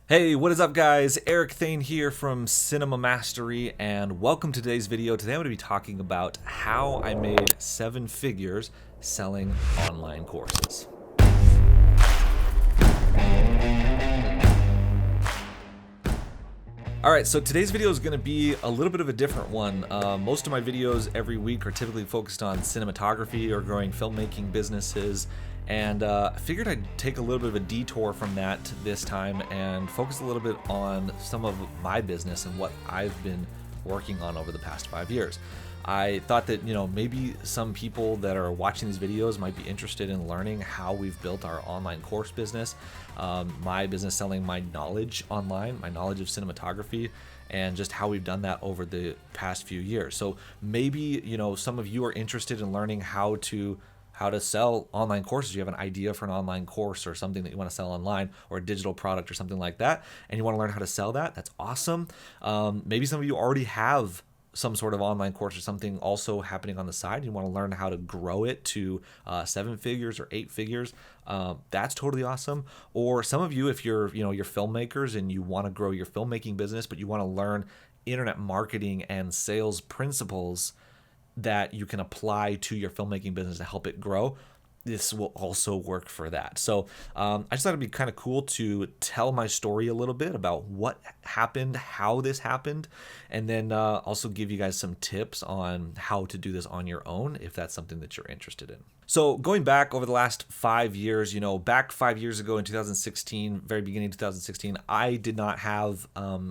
Hey, what is up guys? Eric Thane here from Cinema Mastery, and welcome to today's video. Today I'm going to be talking about how I made 7 figures selling online courses. Alright, so today's video is going to be a little bit of a different one. Most of my videos every week are typically focused on cinematography or growing filmmaking businesses, and I figured I'd take a little bit of a detour from that this time and focus a little bit on some of my business and what I've been working on over the past 5 years. I thought that, maybe some people that are watching these videos might be interested in learning how we've built our online course business, my business selling my knowledge online, my knowledge of cinematography, and just how we've done that over the past few years. So maybe, some of you are interested in learning how to sell online courses. You have an idea for an online course or something that you want to sell online, or a digital product or something like that, and you want to learn how to sell that. That's awesome. Maybe some of you already have some sort of online course or something also happening on the side. You want to learn how to grow it to 7 figures or 8 figures. That's totally awesome. Or some of you, if you're filmmakers and you want to grow your filmmaking business, but you want to learn internet marketing and sales principles that you can apply to your filmmaking business to help it grow, this will also work for that. So I just thought it'd be kind of cool to tell my story a little bit about what happened, how this happened, and then also give you guys some tips on how to do this on your own if that's something that you're interested in. So going back over the last 5 years, back 5 years ago in 2016, very beginning of 2016, I did not have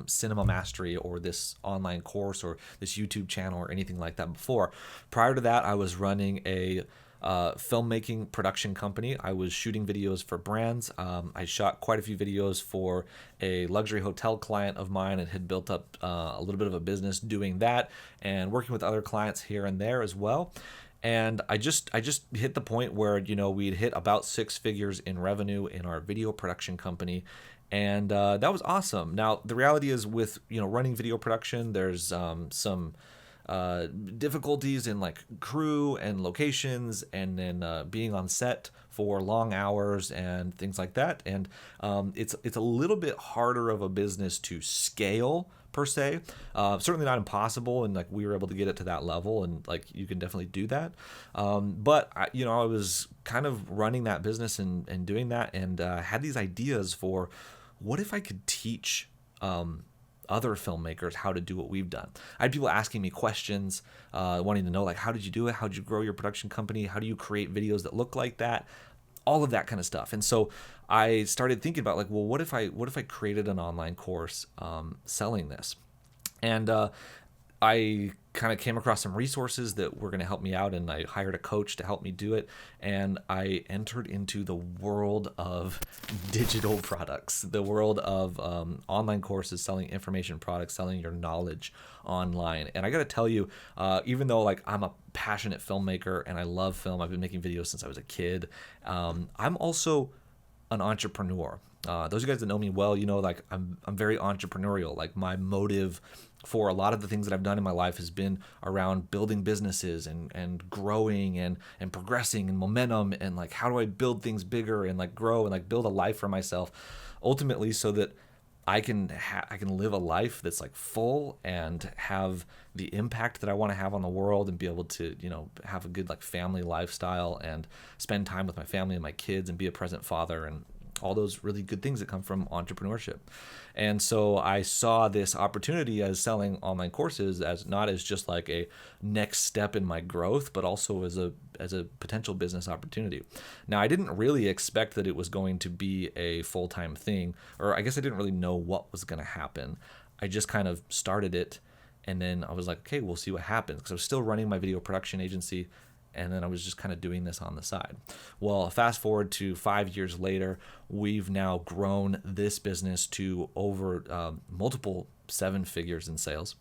Cinema Mastery or this online course or this YouTube channel or anything like that before. Prior to that, I was running a filmmaking production company. I was shooting videos for brands. I shot quite a few videos for a luxury hotel client of mine and had built up a little bit of a business doing that and working with other clients here and there as well. And I just hit the point where, we'd hit about 6 figures in revenue in our video production company. And that was awesome. Now, the reality is with, running video production, there's some difficulties in like crew and locations, and then being on set for long hours and things like that. And it's a little bit harder of a business to scale per se. Certainly not impossible, and like we were able to get it to that level, and like you can definitely do that. But I was kind of running that business and doing that, and had these ideas for what if I could teach other filmmakers how to do what we've done. I had people asking me questions, wanting to know like, how did you do it? How did you grow your production company? How do you create videos that look like that? All of that kind of stuff. And so I started thinking about like, well, what if I created an online course selling this? And I kind of came across some resources that were going to help me out, and I hired a coach to help me do it. And I entered into the world of digital products, the world of online courses, selling information products, selling your knowledge online. And I got to tell you, even though like I'm a passionate filmmaker and I love film, I've been making videos since I was a kid, I'm also an entrepreneur. Those of you guys that know me well, like I'm very entrepreneurial. Like my motive for a lot of the things that I've done in my life has been around building businesses and growing and progressing and momentum, and like how do I build things bigger and like grow and like build a life for myself, ultimately so that I can live a life that's like full and have the impact that I want to have on the world, and be able to, have a good like family lifestyle and spend time with my family and my kids and be a present father and all those really good things that come from entrepreneurship. And so I saw this opportunity as selling online courses as not as just like a next step in my growth, but also as a potential business opportunity. Now, I didn't really expect that it was going to be a full-time thing, or I guess I didn't really know what was going to happen. I just kind of started it, and then I was like, okay, we'll see what happens, because I was still running my video production agency, and then I was just kind of doing this on the side. Well, fast forward to 5 years later, we've now grown this business to over multiple 7 figures in sales.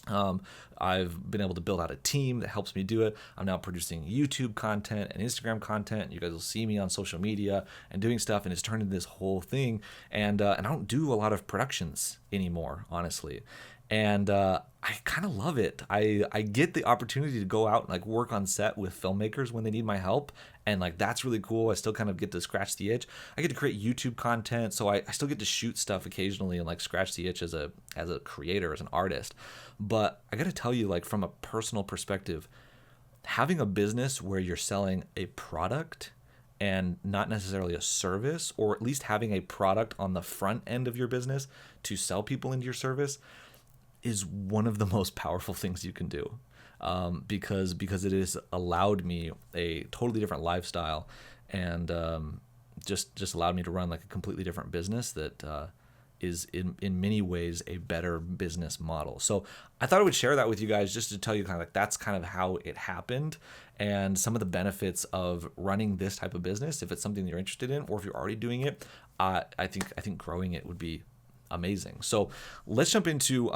I've been able to build out a team that helps me do it. I'm now producing YouTube content and Instagram content. You guys will see me on social media and doing stuff, and it's turned into this whole thing. And I don't do a lot of productions anymore, honestly. And I kind of love it. I get the opportunity to go out and like work on set with filmmakers when they need my help, and like that's really cool. I still kind of get to scratch the itch. I get to create YouTube content, so I still get to shoot stuff occasionally and like scratch the itch as a creator, as an artist. But I got to tell you, like from a personal perspective, having a business where you're selling a product and not necessarily a service, or at least having a product on the front end of your business to sell people into your service, is one of the most powerful things you can do, because it has allowed me a totally different lifestyle, and just allowed me to run like a completely different business that is in many ways a better business model. So I thought I would share that with you guys, just to tell you kind of like that's kind of how it happened, and some of the benefits of running this type of business. If it's something that you're interested in, or if you're already doing it, I think growing it would be amazing. So let's jump into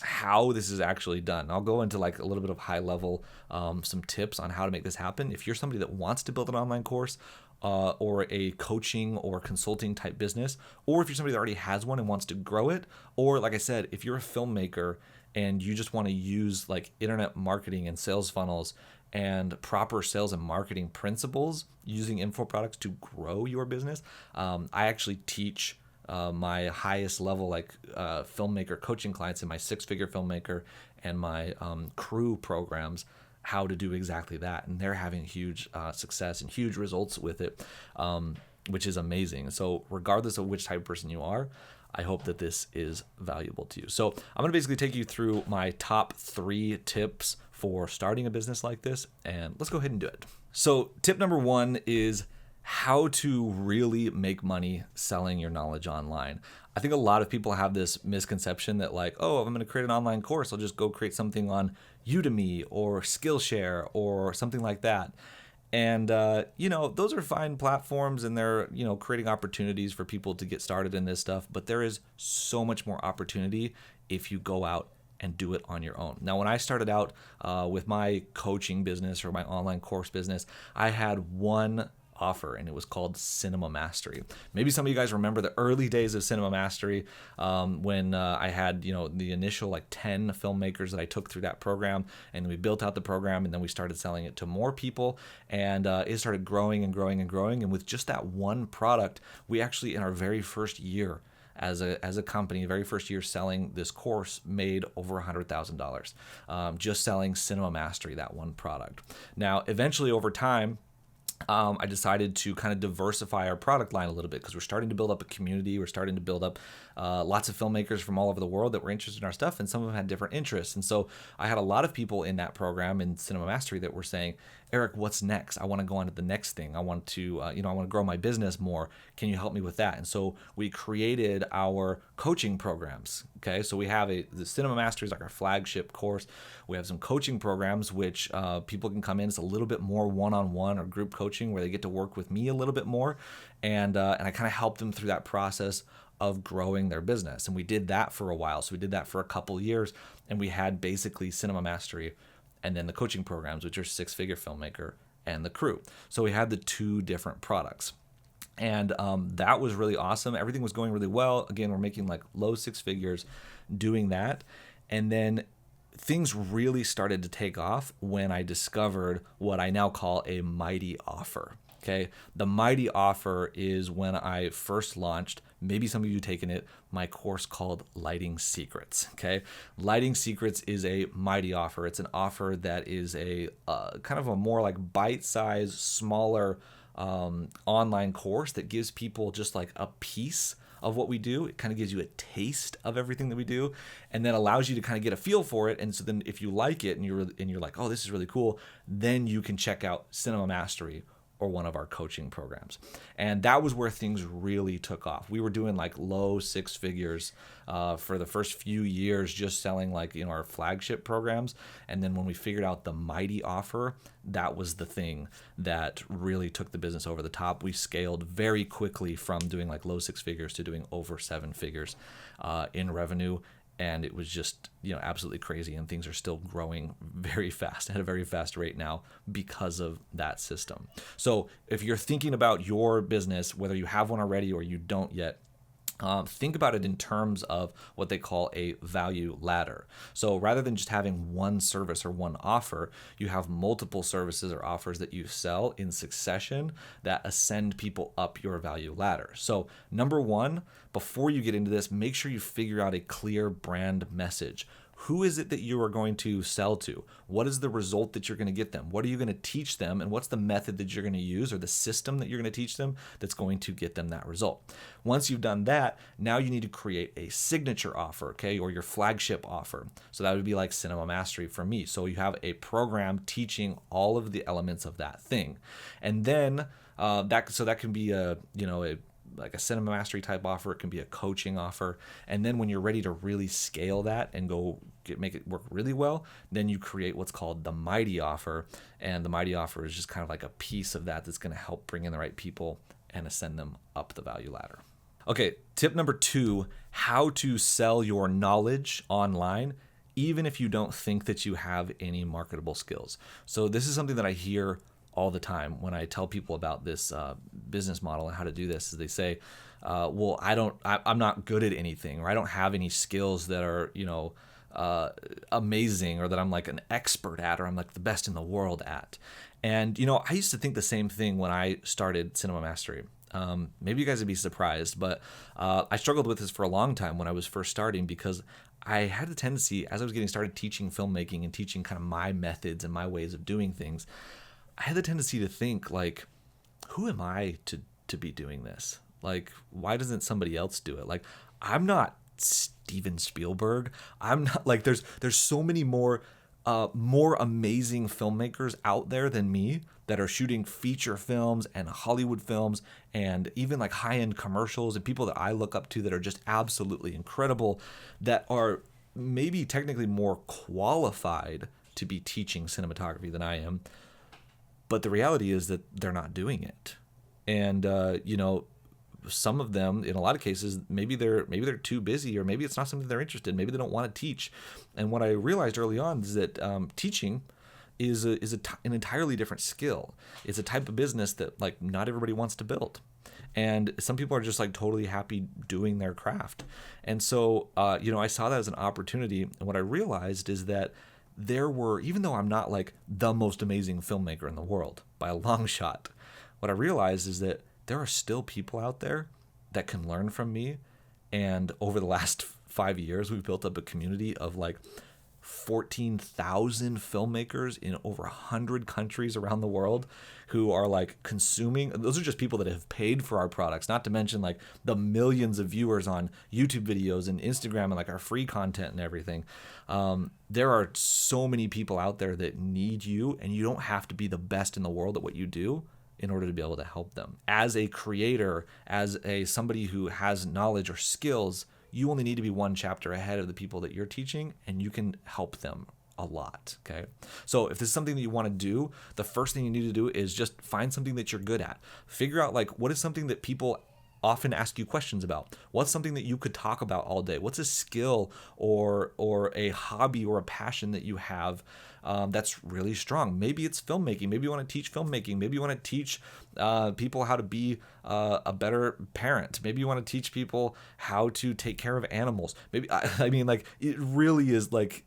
how this is actually done. I'll go into like a little bit of high level, some tips on how to make this happen. If you're somebody that wants to build an online course, or a coaching or consulting type business, or if you're somebody that already has one and wants to grow it, or like I said, if you're a filmmaker and you just want to use like internet marketing and sales funnels and proper sales and marketing principles using info products to grow your business, I actually teach my highest level like filmmaker coaching clients in my six-figure filmmaker and my crew programs how to do exactly that, and they're having huge success and huge results with it, which is amazing. So regardless of which type of person you are, I hope that this is valuable to you. So I'm going to basically take you through my top 3 tips for starting a business like this, and let's go ahead and do it. So tip number 1 is how to really make money selling your knowledge online. I think a lot of people have this misconception that like, oh, if I'm going to create an online course, I'll just go create something on Udemy or Skillshare or something like that. And, those are fine platforms, and they're, creating opportunities for people to get started in this stuff. But there is so much more opportunity if you go out and do it on your own. Now, when I started out with my coaching business or my online course business, I had one offer, and it was called Cinema Mastery. Maybe some of you guys remember the early days of Cinema Mastery, when I had the initial like 10 filmmakers that I took through that program, and we built out the program, and then we started selling it to more people, and it started growing and growing and growing. And with just that one product, we actually, in our very first year as a company, very first year selling this course, made over $100,000 just selling Cinema Mastery, that one product. Now, eventually over time, I decided to kind of diversify our product line a little bit, because we're starting to build up a community. We're starting to build up lots of filmmakers from all over the world that were interested in our stuff, and some of them had different interests. And so I had a lot of people in that program in Cinema Mastery that were saying, Eric, what's next? I want to go on to the next thing. I want to, I want to grow my business more. Can you help me with that? And so we created our coaching programs. Okay, so we have the Cinema Mastery is like our flagship course. We have some coaching programs which people can come in. It's a little bit more one-on-one or group coaching, where they get to work with me a little bit more, and I kind of help them through that process of growing their business. And we did that for a while. So we did that for a couple years, and we had basically Cinema Mastery, and then the coaching programs, which are Six-Figure Filmmaker and the Crew. So we had the 2 different products. And that was really awesome. Everything was going really well. Again, we're making like low 6 figures doing that. And then things really started to take off when I discovered what I now call a mighty offer. Okay, the mighty offer is when I first launched, maybe some of you taken it, my course called Lighting Secrets. Okay, Lighting Secrets is a mighty offer. It's an offer that is a kind of a more like bite-sized, smaller online course that gives people just like a piece of what we do. It kind of gives you a taste of everything that we do, and then allows you to kind of get a feel for it. And so then if you like it and you're like, oh, this is really cool, then you can check out Cinema Mastery or one of our coaching programs. And that was where things really took off. We were doing like low 6 figures for the first few years, just selling like our flagship programs. And then when we figured out the mighty offer, that was the thing that really took the business over the top. We scaled very quickly from doing like low 6 figures to doing over 7 figures in revenue. And it was just, absolutely crazy. And things are still growing very fast, at a very fast rate now, because of that system. So if you're thinking about your business, whether you have one already or you don't yet, Think about it in terms of what they call a value ladder. So rather than just having one service or one offer, you have multiple services or offers that you sell in succession that ascend people up your value ladder. So number one, before you get into this, make sure you figure out a clear brand message. Who is it that you are going to sell to? What is the result that you're going to get them? What are you going to teach them? And what's the method that you're going to use, or the system that you're going to teach them that's going to get them that result? Once you've done that, now you need to create a signature offer, okay, or your flagship offer. So that would be like Cinema Mastery for me. So you have a program teaching all of the elements of that thing. And then that can be like a Cinema Mastery type offer. It can be a coaching offer. And then when you're ready to really scale that and make it work really well, then you create what's called the Mighty Offer. And the Mighty Offer is just kind of like a piece of that that's going to help bring in the right people and ascend them up the value ladder. Okay, tip number 2, how to sell your knowledge online, even if you don't think that you have any marketable skills. So this is something that I hear all the time when I tell people about this business model and how to do this. Is they say, well, I'm not good at anything, or I don't have any skills that are, amazing, or that I'm like an expert at, or I'm like the best in the world at. And, I used to think the same thing when I started Cinema Mastery. Maybe you guys would be surprised, but I struggled with this for a long time when I was first starting, because I had the tendency, as I was getting started teaching filmmaking and teaching kind of my methods and my ways of doing things, I had the tendency to think, like, who am I to be doing this? Like, why doesn't somebody else do it? Like, I'm not Steven Spielberg. I'm not, like, there's so many more amazing filmmakers out there than me that are shooting feature films and Hollywood films and even like high-end commercials, and people that I look up to that are just absolutely incredible, that are maybe technically more qualified to be teaching cinematography than I am. But the reality is that they're not doing it. And, some of them, in a lot of cases, maybe they're too busy, or maybe it's not something they're interested in. Maybe they don't want to teach. And what I realized early on is that teaching is an entirely different skill. It's a type of business that, like, not everybody wants to build. And some people are just like totally happy doing their craft. And so, I saw that as an opportunity. And what I realized is that there were, even though I'm not like the most amazing filmmaker in the world by a long shot, what I realized is that there are still people out there that can learn from me. And over the last 5 years, we've built up a community of like 14,000 filmmakers in over 100 countries around the world who are like consuming. Those are just people that have paid for our products, not to mention like the millions of viewers on YouTube videos and Instagram and like our free content and everything. There are so many people out there that need you, and you don't have to be the best in the world at what you do in order to be able to help them. As a creator, somebody who has knowledge or skills, you only need to be one chapter ahead of the people that you're teaching, and you can help them a lot, okay? So if this is something that you want to do, the first thing you need to do is just find something that you're good at. Figure out, like, what is something that people often ask you questions about? What's something that you could talk about all day? What's a skill or a hobby or a passion that you have that's really strong? Maybe it's filmmaking. Maybe you want to teach filmmaking. Maybe you want to teach people how to be a better parent. Maybe you want to teach people how to take care of animals. Maybe, I mean, like, it really is like,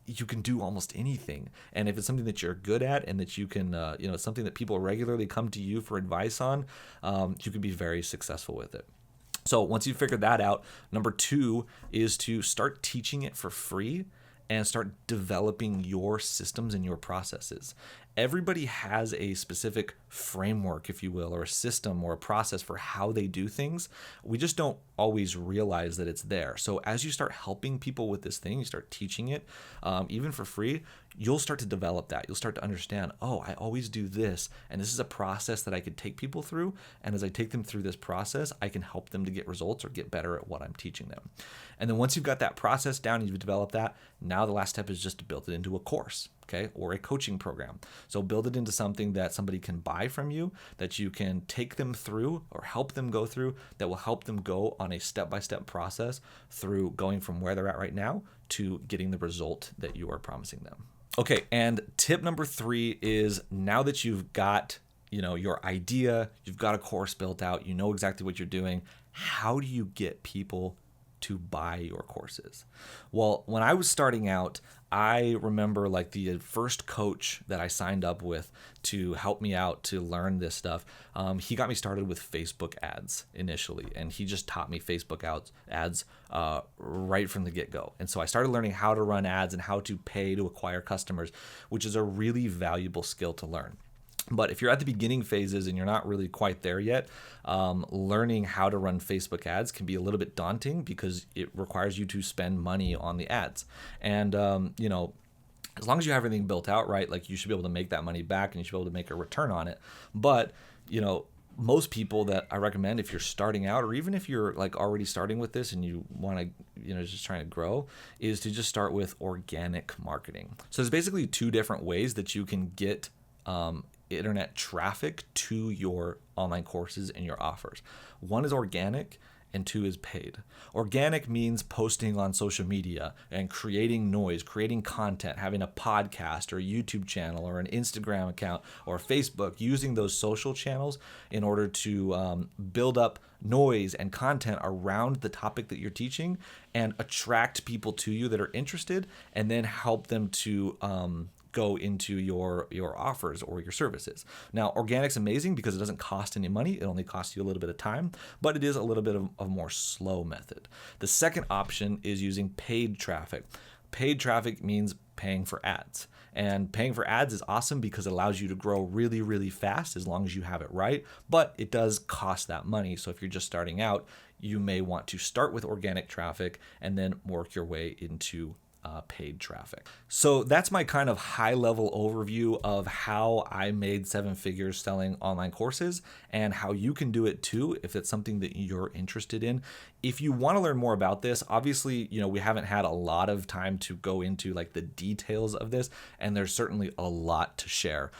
you can do almost anything. And if it's something that you're good at and that you can, something that people regularly come to you for advice on, you can be very successful with it. So once you've figured that out, number 2 is to start teaching it for free and start developing your systems and your processes. Everybody has a specific framework, if you will, or a system or a process for how they do things. We just don't always realize that it's there. So as you start helping people with this thing, you start teaching it, even for free, you'll start to develop that. You'll start to understand, oh, I always do this, and this is a process that I could take people through. And as I take them through this process, I can help them to get results or get better at what I'm teaching them. And then once you've got that process down, you've developed that, now the last step is just to build it into a course, okay, or a coaching program. So build it into something that somebody can buy from you, that you can take them through or help them go through, that will help them go on a step-by-step process through going from where they're at right now to getting the result that you are promising them. Okay, and tip number 3 is, now that you've got your idea, you've got a course built out, you know exactly what you're doing, how do you get people to buy your courses? Well, when I was starting out, I remember like the first coach that I signed up with to help me out to learn this stuff. He got me started with Facebook ads initially, and he just taught me Facebook ads right from the get-go. And so I started learning how to run ads and how to pay to acquire customers, which is a really valuable skill to learn. But if you're at the beginning phases and you're not really quite there yet, learning how to run Facebook ads can be a little bit daunting because it requires you to spend money on the ads. And, as long as you have everything built out right, like you should be able to make that money back and you should be able to make a return on it. But, most people that I recommend, if you're starting out, or even if you're like already starting with this and you want to, just trying to grow, is to just start with organic marketing. So there's basically two different ways that you can get internet traffic to your online courses and your offers. One is organic and two is paid. Organic means posting on social media and creating noise, creating content, having a podcast or a YouTube channel or an Instagram account or Facebook, using those social channels in order to build up noise and content around the topic that you're teaching and attract people to you that are interested, and then help them to go into your offers or your services. Now, organic's amazing because it doesn't cost any money. It only costs you a little bit of time, but it is a little bit of a more slow method. The second option is using paid traffic. Paid traffic means paying for ads. And paying for ads is awesome because it allows you to grow really, really fast as long as you have it right, but it does cost that money. So if you're just starting out, you may want to start with organic traffic and then work your way into paid traffic. So that's my kind of high level overview of how I made 7 figures selling online courses and how you can do it too if it's something that you're interested in. If you want to learn more about this, obviously, we haven't had a lot of time to go into like the details of this, and there's certainly a lot to share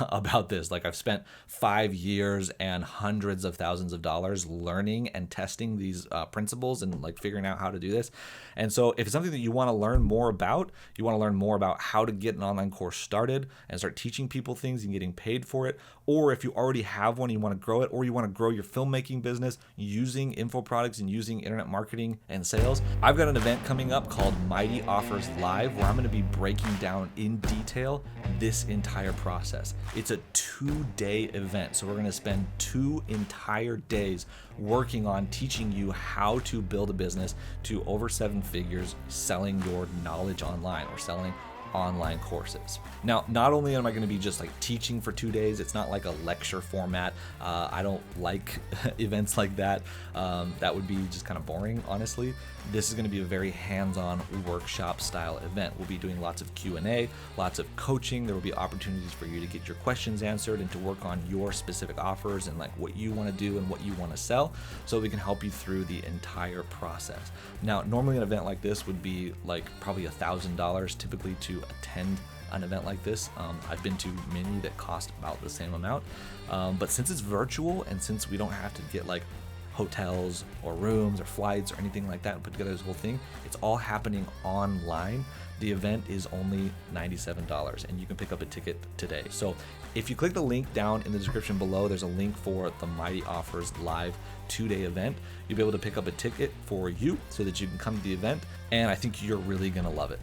about this. Like I've spent 5 years and hundreds of thousands of dollars learning and testing these principles and like figuring out how to do this. And so if it's something that you want to learn more about, you want to learn more about how to get an online course started and start teaching people things and getting paid for it, or if you already have one, you want to grow it, or you want to grow your filmmaking business using info products and using internet marketing and sales, I've got an event coming up called Mighty Offers Live where I'm going to be breaking down in detail this entire process. It's a 2-day event, so we're going to spend 2 entire days working on teaching you how to build a business to over 7 figures selling your knowledge online or selling online courses. Now, not only am I going to be just like teaching for 2 days, it's not like a lecture format. I don't like events like that. That would be just kind of boring, honestly. This is going to be a very hands-on workshop style event. We'll be doing lots of Q&A, lots of coaching. There will be opportunities for you to get your questions answered and to work on your specific offers and like what you want to do and what you want to sell, so we can help you through the entire process. Now, normally an event like this would be like probably $1,000 typically to attend an event like this. I've been to many that cost about the same amount, but since it's virtual and since we don't have to get like hotels or rooms or flights or anything like that and put together this whole thing, it's all happening online. The event is only $97 and you can pick up a ticket today. So if you click the link down in the description below, there's a link for the Mighty Offers Live 2-day event. You'll be able to pick up a ticket for you so that you can come to the event, and I think you're really gonna love it.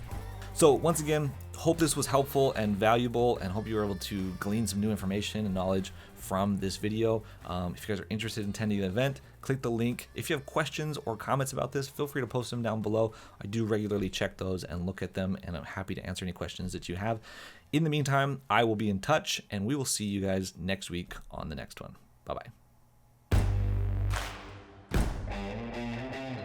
So once again, hope this was helpful and valuable, and hope you were able to glean some new information and knowledge from this video. If you guys are interested in attending the event, click the link. If you have questions or comments about this, feel free to post them down below. I do regularly check those and look at them, and I'm happy to answer any questions that you have. In the meantime, I will be in touch, and we will see you guys next week on the next one. Bye-bye.